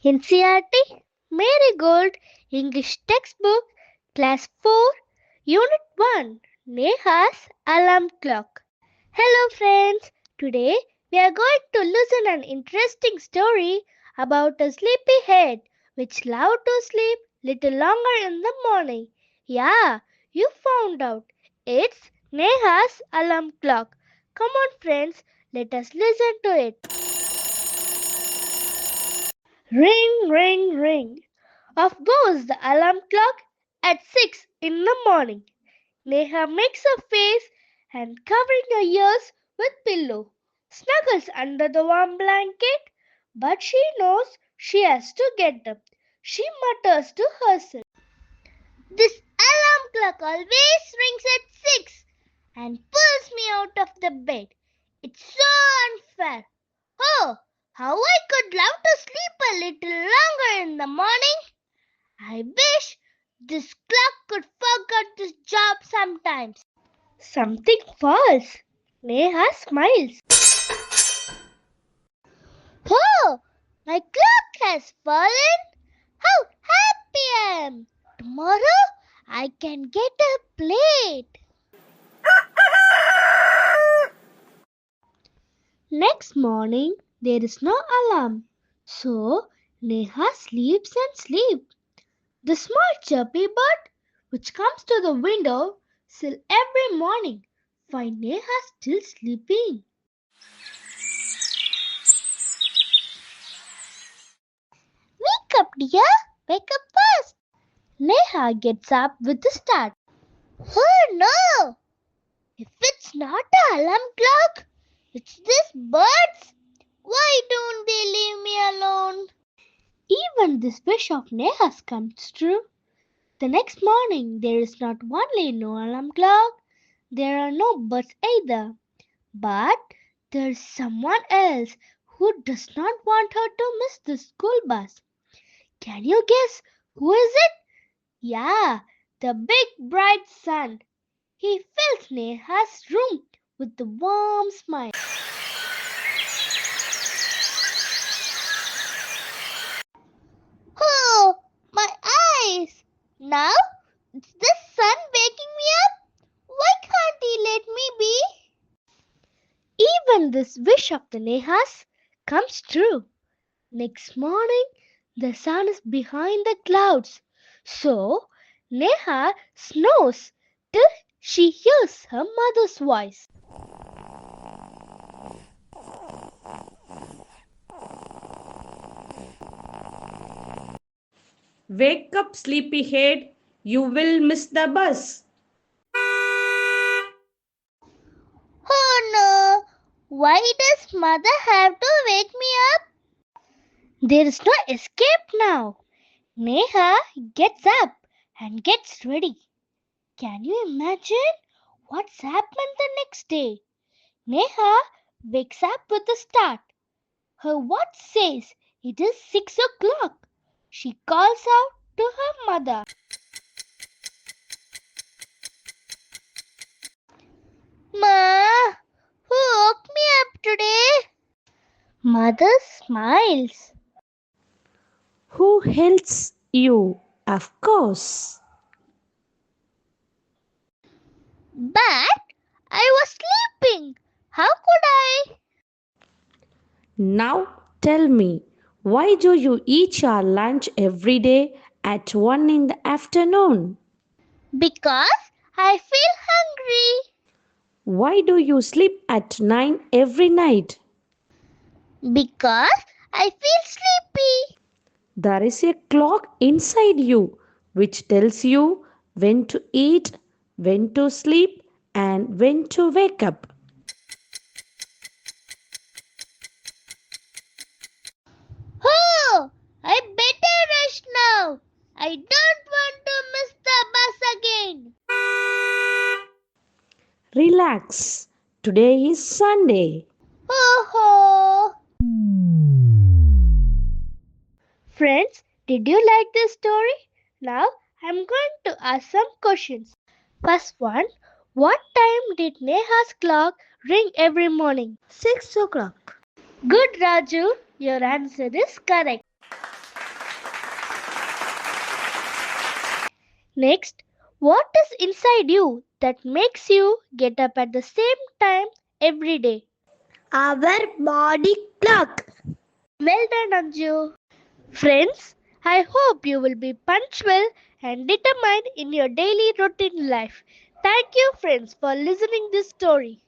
NCERT Marigold English Textbook Class 4 Unit 1 Neha's Alarm Clock. Hello friends, today we are going to listen an interesting story about a sleepyhead which loved to sleep little longer in the morning. Yeah, you found out. It's Neha's Alarm Clock. Come on friends, let us listen to it. Ring, ring, ring. Off goes the alarm clock at 6 in the morning. Neha makes her face and covering her ears with pillow, snuggles under the warm blanket, but she knows she has to get up. She mutters to herself, "This alarm clock always rings at 6 and pulls me out of the bed. It's so unfair. Oh, how I could love to sleep a little longer in the morning. I wish this clock could forget this job sometimes." Something falls. Neha smiles. "Oh, my clock has fallen. How happy I am. Tomorrow I can get a plate." Next morning, there is no alarm. So, Neha sleeps and sleeps. The small chirpy bird, which comes to the window sill every morning, finds Neha still sleeping. "Wake up, dear! Wake up fast!" Neha gets up with a start. "Oh no! If it's not an alarm clock, it's this birds. Why don't they leave me alone?" Even this wish of Neha's comes true. The next morning, there is not only no alarm clock, there are no birds either. But there is someone else who does not want her to miss the school bus. Can you guess who is it? Yeah, the big bright sun. He fills Neha's room with a warm smile. "Oh, my eyes! Now it's the sun waking me up. Why can't he let me be?" Even this wish of the Nehas comes true. Next morning, the sun is behind the clouds. So, Neha snores till she hears her mother's voice. "Wake up, sleepyhead. You will miss the bus." "Oh no! Why does mother have to wake me up?" There is no escape now. Neha gets up and gets ready. Can you imagine what's happened the next day? Neha wakes up with a start. Her watch says it is 6 o'clock. She calls out to her mother. "Ma, who woke me up today?" Mother smiles. "Who helps you? Of course." "But I was sleeping. How could I?" Now tell me, why do you eat your lunch every day at 1 in the afternoon? "Because I feel hungry." Why do you sleep at 9 every night? "Because I feel sleepy." There is a clock inside you which tells you when to eat, when to sleep, and when to wake up. "Oh, I better rush now. I don't want to miss the bus again." Relax. Today is Sunday. Oh. Friends, did you like this story? Now I'm going to ask some questions. First one, what time did Neha's clock ring every morning? 6 o'clock. Good, Raju. Your answer is correct. Next, what is inside you that makes you get up at the same time every day? Our body clock. Well done, Anju. Friends, I hope you will be punctual and determined in your daily routine life. Thank you, friends, for listening this story.